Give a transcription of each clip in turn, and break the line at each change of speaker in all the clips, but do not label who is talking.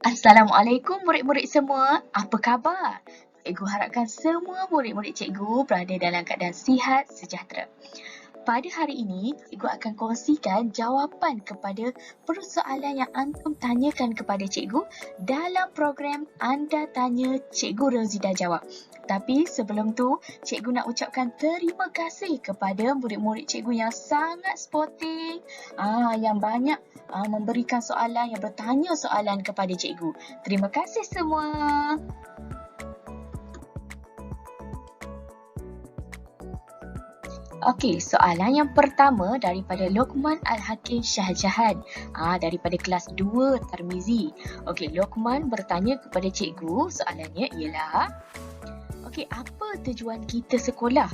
Assalamualaikum murid-murid semua. Apa khabar? Cikgu harapkan semua murid-murid cikgu berada dalam keadaan sihat sejahtera. Pada hari ini, cikgu akan kongsikan jawapan kepada persoalan yang antum tanyakan kepada cikgu dalam program Anda Tanya Cikgu Rozida Jawab. Tapi sebelum tu, cikgu nak ucapkan terima kasih kepada murid-murid cikgu yang sangat sporting, yang banyak memberikan soalan, yang bertanya soalan kepada cikgu. Terima kasih semua. Okey, soalan yang pertama daripada Lokman Al-Hakim Shahjahan daripada kelas 2 Tarmizi. Okey, Lokman bertanya kepada cikgu, soalannya ialah, okey, apa tujuan kita sekolah?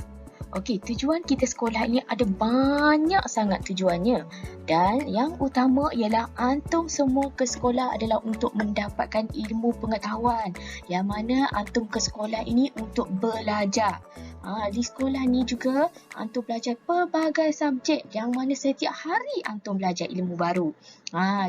Okey, tujuan kita sekolah ini ada banyak sangat tujuannya. Dan yang utama ialah antum semua ke sekolah adalah untuk mendapatkan ilmu pengetahuan. Yang mana antum ke sekolah ini untuk belajar. Di sekolah ni juga antum belajar pelbagai subjek yang mana setiap hari antum belajar ilmu baru.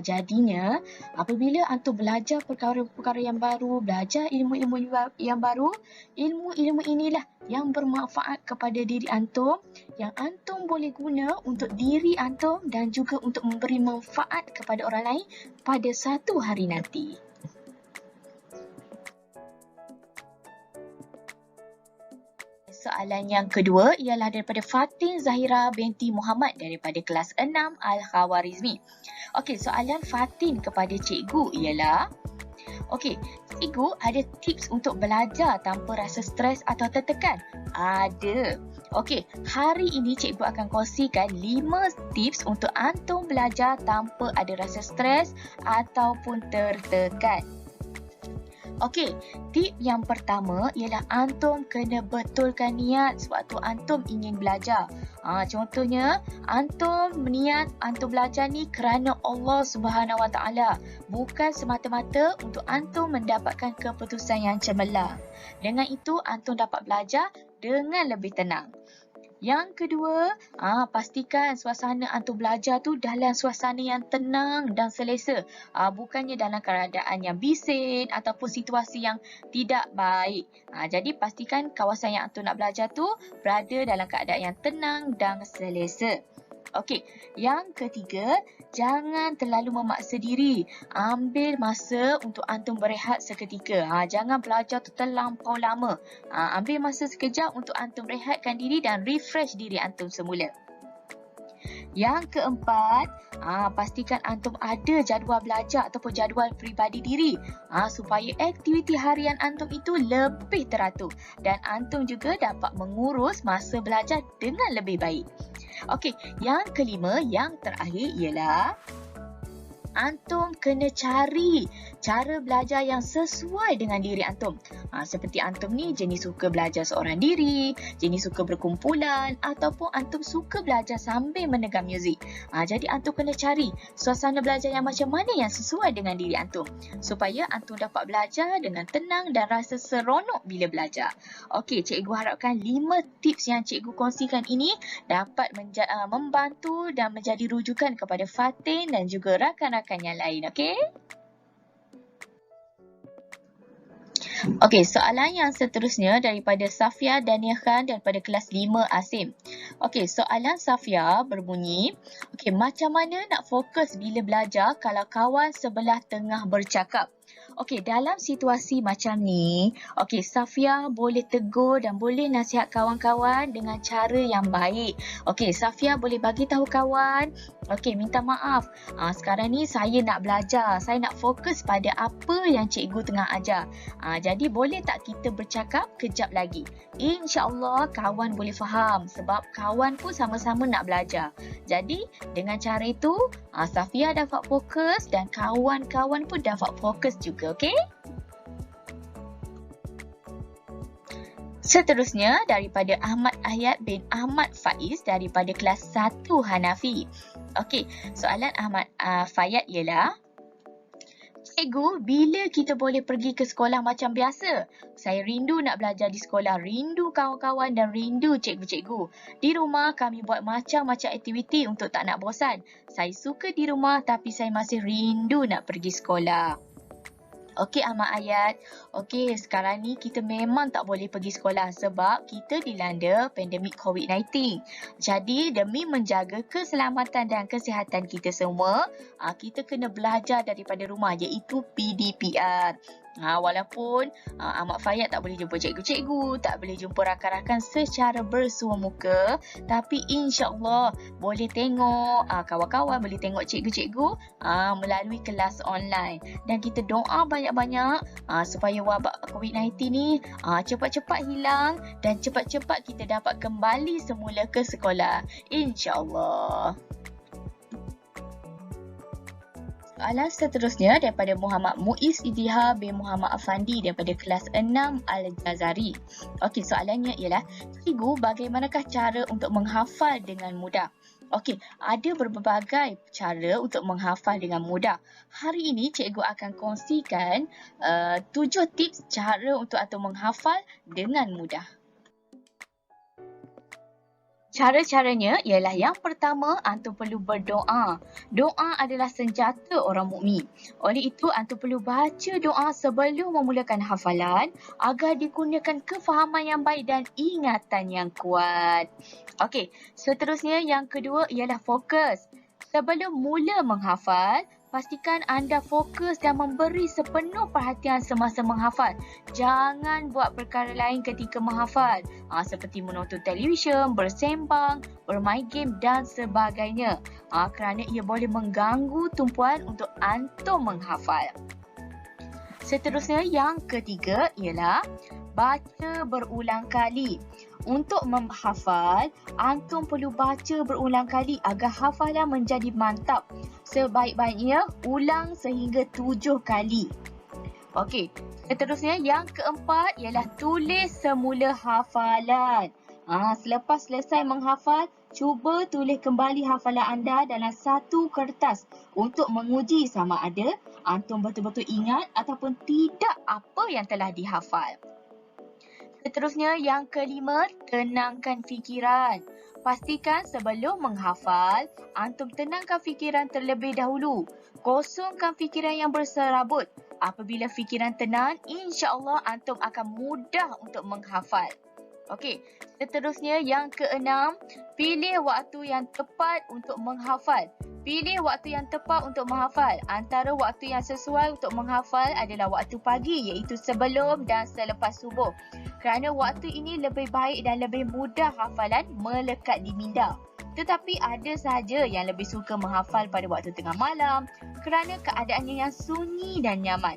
Jadinya apabila antum belajar perkara-perkara yang baru, belajar ilmu-ilmu yang baru, ilmu-ilmu inilah yang bermanfaat kepada diri antum, yang antum boleh guna untuk diri antum dan juga untuk memberi manfaat kepada orang lain pada satu hari nanti. Soalan yang kedua ialah daripada Fatin Zahira binti Muhammad daripada kelas 6 Al-Khawarizmi. Okey, soalan Fatin kepada cikgu ialah, okey, cikgu ada tips untuk belajar tanpa rasa stres atau tertekan? Ada. Okey, hari ini cikgu akan kongsikan 5 tips untuk antum belajar tanpa ada rasa stres ataupun tertekan. Okey, tip yang pertama ialah antum kena betulkan niat sewaktu antum ingin belajar. Contohnya, antum niat antum belajar ni kerana Allah Subhanahu Wa Taala, bukan semata-mata untuk antum mendapatkan keputusan yang cemerlang. Dengan itu, antum dapat belajar dengan lebih tenang. Yang kedua, pastikan suasana antum belajar tu dalam suasana yang tenang dan selesa. Bukannya dalam keadaan yang bising ataupun situasi yang tidak baik. Jadi pastikan kawasan yang antum nak belajar tu berada dalam keadaan yang tenang dan selesa. Okey, yang ketiga, jangan terlalu memaksa diri. Ambil masa untuk antum berehat seketika. Jangan belajar tu terlampau lama. Ambil masa sekejap untuk antum rehatkan diri dan refresh diri antum semula. Yang keempat, pastikan antum ada jadual belajar ataupun jadual peribadi diri supaya aktiviti harian antum itu lebih teratur dan antum juga dapat mengurus masa belajar dengan lebih baik. Okey, yang kelima, yang terakhir ialah antum kena cari cara belajar yang sesuai dengan diri antum. Seperti antum ni jenis suka belajar seorang diri, jenis suka berkumpulan ataupun antum suka belajar sambil mendengar muzik. Jadi antum kena cari suasana belajar yang macam mana yang sesuai dengan diri antum supaya antum dapat belajar dengan tenang dan rasa seronok bila belajar. Okey, cikgu harapkan 5 tips yang cikgu kongsikan ini dapat membantu dan menjadi rujukan kepada Fatin dan juga rakan-rakan yang lain, okey? Okey, soalan yang seterusnya daripada Safia Dania Khan daripada kelas 5 Asim. Okey, soalan Safia berbunyi, okey, macam mana nak fokus bila belajar kalau kawan sebelah tengah bercakap? Okey, dalam situasi macam ni, okey, Safia boleh tegur dan boleh nasihat kawan-kawan dengan cara yang baik. Okey, Safia boleh bagi tahu kawan, okey, minta maaf. Sekarang ni saya nak belajar, saya nak fokus pada apa yang cikgu tengah ajar. Jadi boleh tak kita bercakap kejap lagi? InsyaAllah kawan boleh faham sebab kawan pun sama-sama nak belajar. Jadi dengan cara itu, Safia dapat fokus dan kawan-kawan pun dapat fokus juga, okey? Seterusnya daripada Ahmad Ayat bin Ahmad Faiz daripada kelas 1 Hanafi. Okey, soalan Ahmad Fayat ialah, cikgu, bila kita boleh pergi ke sekolah macam biasa? Saya rindu nak belajar di sekolah, rindu kawan-kawan dan rindu cikgu-cikgu. Di rumah kami buat macam-macam aktiviti untuk tak nak bosan. Saya suka di rumah tapi saya masih rindu nak pergi sekolah. Okey Ahmad Ayat. Okey, sekarang ni kita memang tak boleh pergi sekolah sebab kita dilanda pandemik COVID-19. Jadi demi menjaga keselamatan dan kesihatan kita semua, kita kena belajar daripada rumah iaitu PDPR. Walaupun Ahmad Fayad tak boleh jumpa cikgu-cikgu, tak boleh jumpa rakan-rakan secara bersua muka, tapi insya-Allah boleh tengok kawan-kawan, boleh tengok cikgu-cikgu melalui kelas online. Dan kita doa banyak-banyak supaya wabak COVID-19 ni cepat-cepat hilang dan cepat-cepat kita dapat kembali semula ke sekolah. InsyaAllah. Soalan seterusnya daripada Muhammad Muiz Idiha bin Muhammad Afandi daripada kelas 6 Al-Jazari. Okey, soalannya ialah, cikgu, bagaimanakah cara untuk menghafal dengan mudah? Okey, ada berbagai cara untuk menghafal dengan mudah. Hari ini cikgu akan kongsikan 7 tips cara untuk antum menghafal dengan mudah. Cara-caranya ialah yang pertama, antum perlu berdoa. Doa adalah senjata orang mukmin. Oleh itu, antum perlu baca doa sebelum memulakan hafalan agar dikurniakan kefahaman yang baik dan ingatan yang kuat. Okey, seterusnya yang kedua ialah fokus. Sebelum mula menghafal, pastikan anda fokus dan memberi sepenuh perhatian semasa menghafal. Jangan buat perkara lain ketika menghafal. Seperti menonton televisyen, bersembang, bermain game dan sebagainya. Kerana ia boleh mengganggu tumpuan untuk antum menghafal. Seterusnya yang ketiga ialah baca berulang kali. Untuk menghafal, antum perlu baca berulang kali agar hafalan menjadi mantap. Sebaik-baiknya ulang sehingga 7 kali. Okey, seterusnya yang keempat ialah tulis semula hafalan. Selepas selesai menghafal, cuba tulis kembali hafalan anda dalam satu kertas untuk menguji sama ada antum betul-betul ingat ataupun tidak apa yang telah dihafal. Seterusnya yang kelima, tenangkan fikiran. Pastikan sebelum menghafal, antum tenangkan fikiran terlebih dahulu. Kosongkan fikiran yang berserabut. Apabila fikiran tenang, insya-Allah antum akan mudah untuk menghafal. Okey, seterusnya yang keenam, pilih waktu yang tepat untuk menghafal. Pilih waktu yang tepat untuk menghafal. Antara waktu yang sesuai untuk menghafal adalah waktu pagi, iaitu sebelum dan selepas subuh. Kerana waktu ini lebih baik dan lebih mudah hafalan melekat di minda. Tetapi ada sahaja yang lebih suka menghafal pada waktu tengah malam kerana keadaannya yang sunyi dan nyaman.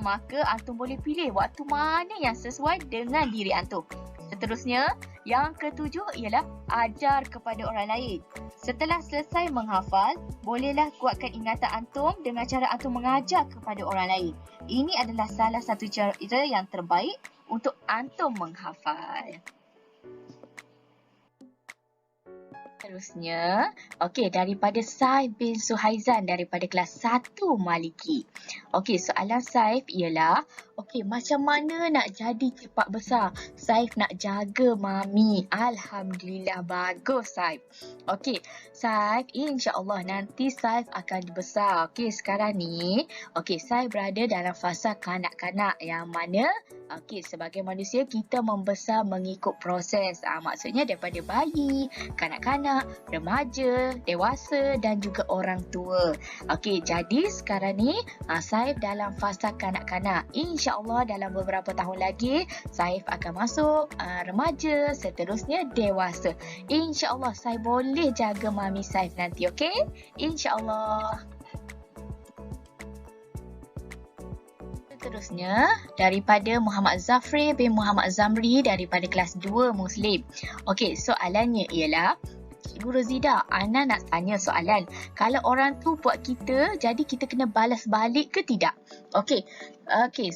Maka antum boleh pilih waktu mana yang sesuai dengan diri antum. Seterusnya, yang ketujuh ialah ajar kepada orang lain. Setelah selesai menghafal, bolehlah kuatkan ingatan antum dengan cara antum mengajar kepada orang lain. Ini adalah salah satu cara yang terbaik untuk antum menghafal. Seterusnya, daripada Saif bin Suhaizan daripada kelas 1 Maliki. Soalan Saif ialah, macam mana nak jadi cepat besar? Saif nak jaga mami. Alhamdulillah, bagus Saif. Saif, insya-Allah nanti Saif akan besar. Sekarang ni, Saif berada dalam fasa kanak-kanak yang mana sebagai manusia kita membesar mengikut proses. Maksudnya daripada bayi, kanak-kanak, remaja, dewasa dan juga orang tua. Jadi sekarang ni Saif dalam fasa kanak-kanak. InsyaAllah dalam beberapa tahun lagi Saif akan masuk remaja, seterusnya dewasa. InsyaAllah Saif boleh jaga mami Saif nanti, InsyaAllah. Seterusnya daripada Muhammad Zafri bin Muhammad Zamri daripada kelas 2 Muslim. Soalannya ialah, Cikgu Rozida, Ana nak tanya soalan. Kalau orang tu buat kita, jadi kita kena balas balik ke tidak?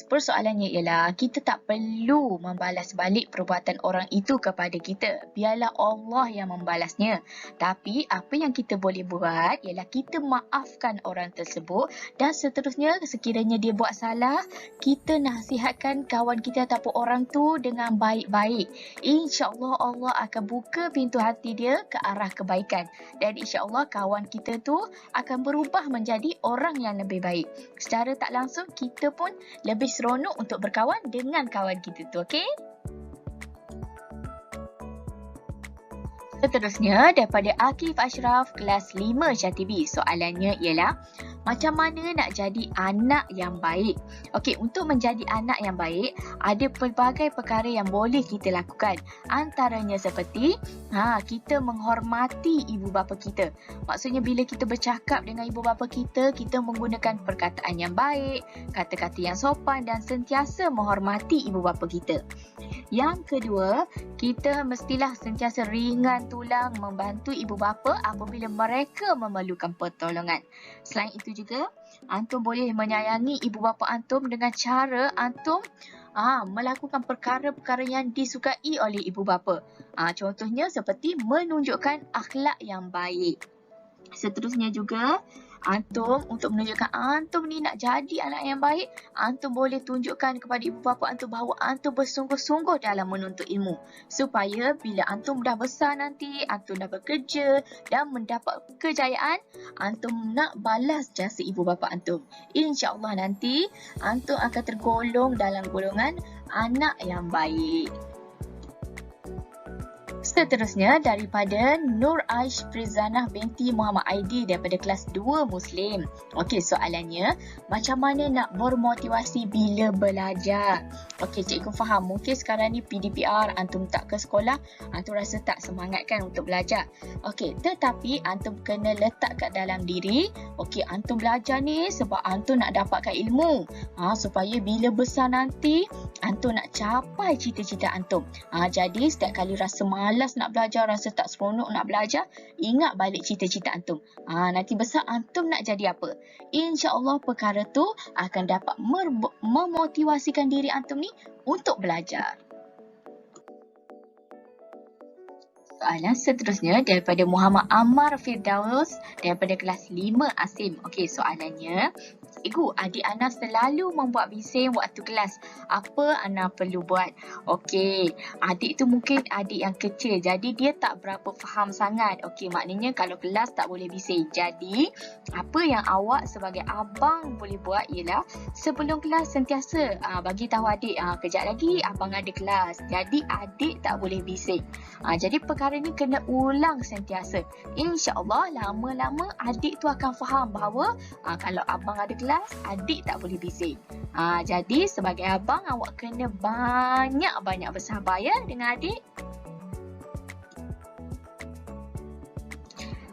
Persoalannya ialah kita tak perlu membalas balik perbuatan orang itu kepada kita. Biarlah Allah yang membalasnya. Tapi apa yang kita boleh buat ialah kita maafkan orang tersebut dan seterusnya sekiranya dia buat salah, kita nasihatkan kawan kita ataupun orang tu dengan baik-baik. InsyaAllah Allah akan buka pintu hati dia ke arah kebaikan. Dan insya-Allah kawan kita tu akan berubah menjadi orang yang lebih baik. Secara tak langsung kita pun lebih seronok untuk berkawan dengan kawan kita tu, okey? Seterusnya daripada Akif Ashraf kelas 5 Syatibi. Soalannya ialah macam mana nak jadi anak yang baik? Okey, untuk menjadi anak yang baik ada pelbagai perkara yang boleh kita lakukan. Antaranya seperti kita menghormati ibu bapa kita. Maksudnya bila kita bercakap dengan ibu bapa kita, kita menggunakan perkataan yang baik, kata-kata yang sopan dan sentiasa menghormati ibu bapa kita. Yang kedua, kita mestilah sentiasa ringan tulang membantu ibu bapa apabila mereka memerlukan pertolongan. Selain itu juga, antum boleh menyayangi ibu bapa antum dengan cara antum melakukan perkara-perkara yang disukai oleh ibu bapa. Contohnya seperti menunjukkan akhlak yang baik. Seterusnya juga, antum untuk menunjukkan antum ni nak jadi anak yang baik, antum boleh tunjukkan kepada ibu bapa antum bahawa antum bersungguh-sungguh dalam menuntut ilmu. Supaya bila antum dah besar nanti, antum dah bekerja dan mendapat kejayaan, antum nak balas jasa ibu bapa antum. InsyaAllah nanti, antum akan tergolong dalam golongan anak yang baik. Seterusnya daripada Nur Aish Prizanah binti Muhammad Aidi daripada kelas 2 Muslim. Okey, soalannya macam mana nak bermotivasi bila belajar? Okey, cikgu faham mungkin sekarang ni PDPR, antum tak ke sekolah, antum rasa tak semangat kan untuk belajar. Okey, tetapi antum kena letak kat dalam diri, okey, antum belajar ni sebab antum nak dapatkan ilmu. Supaya bila besar nanti antum nak capai cita-cita antum. Jadi setiap kali rasa malas nak belajar, rasa tak seronok nak belajar, ingat balik cita-cita antum. Nanti besar antum nak jadi apa? InsyaAllah perkara tu akan dapat memotivasikan diri antum ni untuk belajar. Soalan seterusnya daripada Muhammad Ammar Firdaus daripada kelas 5 Asim. Okey, soalannya, Cikgu, adik Ana selalu membuat bising waktu kelas. Apa Ana perlu buat? Okey, adik tu mungkin adik yang kecil. Jadi dia tak berapa faham sangat. Okey, maknanya kalau kelas tak boleh bising. Jadi, apa yang awak sebagai abang boleh buat ialah sebelum kelas sentiasa bagi tahu adik, kejap lagi abang ada kelas. Jadi, adik tak boleh bising. Jadi, perkara ni kena ulang sentiasa. InsyaAllah lama-lama adik tu akan faham bahawa kalau abang ada kelas, adik tak boleh bising. Jadi sebagai abang awak kena banyak-banyak bersabar ya dengan adik.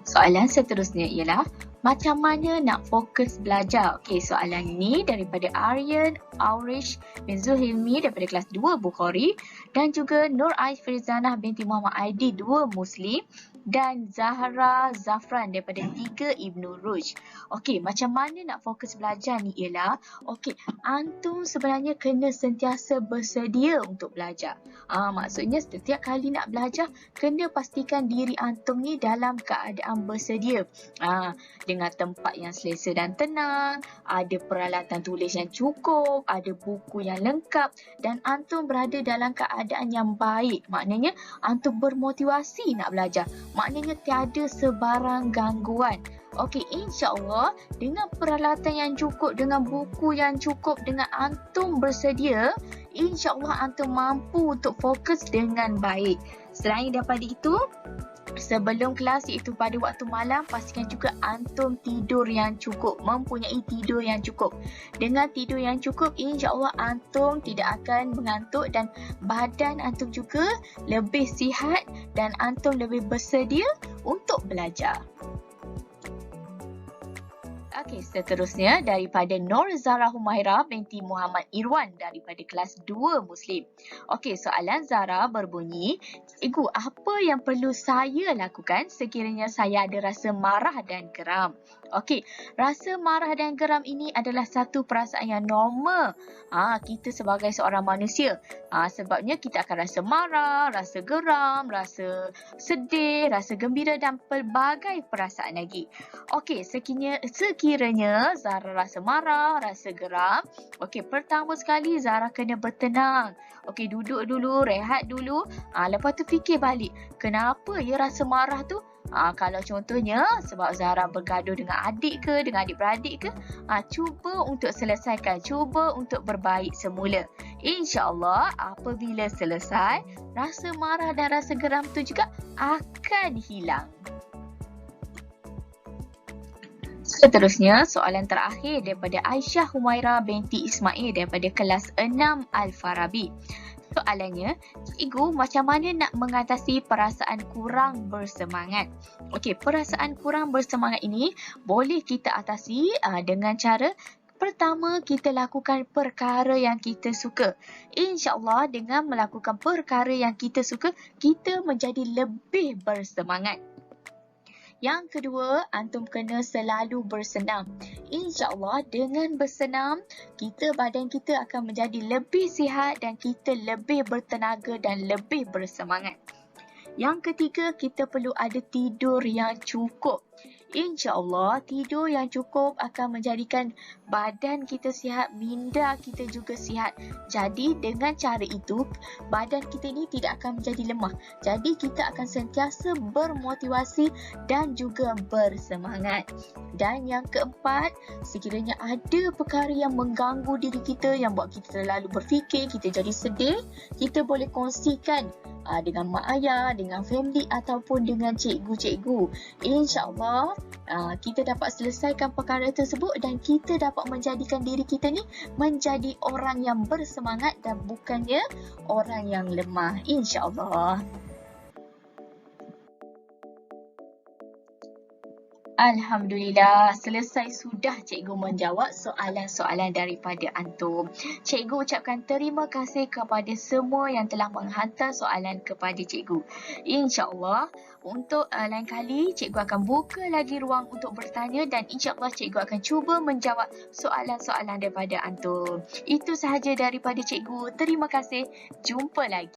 Soalan seterusnya ialah macam mana nak fokus belajar? Okey, soalan ini daripada Aryan Aurish bin Zulhilmi daripada kelas 2 Bukhari dan juga Nur Aish Firzanah binti Muhammad Aidi 2 Muslim dan Zahra Zafran daripada 3 Ibnu Rushd. Okey, macam mana nak fokus belajar ni ialah, okey, antum sebenarnya kena sentiasa bersedia untuk belajar. Maksudnya setiap kali nak belajar, kena pastikan diri antum ni dalam keadaan bersedia. Dengan tempat yang selesa dan tenang, ada peralatan tulis yang cukup, ada buku yang lengkap dan antum berada dalam keadaan yang baik. Maknanya antum bermotivasi nak belajar. Maknanya tiada sebarang gangguan. Okey, insya-Allah dengan peralatan yang cukup, dengan buku yang cukup, dengan antum bersedia, insya-Allah antum mampu untuk fokus dengan baik. Selain daripada itu, sebelum kelas iaitu pada waktu malam, pastikan juga antum tidur yang cukup, mempunyai tidur yang cukup. Dengan tidur yang cukup, insya-Allah antum tidak akan mengantuk dan badan antum juga lebih sihat dan antum lebih bersedia untuk belajar. Okey, seterusnya daripada Nur Zara Humaira binti Muhammad Irwan daripada kelas 2 Muslim. Okey, soalan Zara berbunyi, Cikgu, apa yang perlu saya lakukan sekiranya saya ada rasa marah dan geram? Okey, rasa marah dan geram ini adalah satu perasaan yang normal. Kita sebagai seorang manusia. Sebabnya kita akan rasa marah, rasa geram, rasa sedih, rasa gembira dan pelbagai perasaan lagi. Okey, sekiranya Zara rasa marah, rasa geram, okey, pertama sekali Zara kena bertenang. Okey, duduk dulu, rehat dulu. Lepas tu fikir balik, kenapa ya rasa marah tu? Kalau contohnya sebab Zahra bergaduh dengan adik ke, dengan adik-beradik ke, cuba untuk selesaikan, cuba untuk berbaik semula. InsyaAllah apabila selesai, rasa marah dan rasa geram tu juga akan hilang. Seterusnya, soalan terakhir daripada Aisyah Humaira binti Ismail daripada kelas 6 Al-Farabi. Soalannya, cikgu macam mana nak mengatasi perasaan kurang bersemangat? Okey, perasaan kurang bersemangat ini boleh kita atasi dengan cara pertama, kita lakukan perkara yang kita suka. InsyaAllah dengan melakukan perkara yang kita suka, kita menjadi lebih bersemangat. Yang kedua, antum kena selalu bersenam. InsyaAllah dengan bersenam, badan kita akan menjadi lebih sihat dan kita lebih bertenaga dan lebih bersemangat. Yang ketiga, kita perlu ada tidur yang cukup. InsyaAllah tidur yang cukup akan menjadikan badan kita sihat, minda kita juga sihat. Jadi dengan cara itu, badan kita ni tidak akan menjadi lemah. Jadi kita akan sentiasa bermotivasi dan juga bersemangat. Dan yang keempat, sekiranya ada perkara yang mengganggu diri kita, yang buat kita terlalu berfikir, kita jadi sedih, kita boleh kongsikan dengan mak ayah, dengan family ataupun dengan cikgu-cikgu. InsyaAllah kita dapat selesaikan perkara tersebut dan kita dapat menjadikan diri kita ni menjadi orang yang bersemangat dan bukannya orang yang lemah. InsyaAllah. Alhamdulillah, selesai sudah cikgu menjawab soalan-soalan daripada antum. Cikgu ucapkan terima kasih kepada semua yang telah menghantar soalan kepada cikgu. InsyaAllah, untuk lain kali cikgu akan buka lagi ruang untuk bertanya dan insyaAllah cikgu akan cuba menjawab soalan-soalan daripada antum. Itu sahaja daripada cikgu. Terima kasih. Jumpa lagi.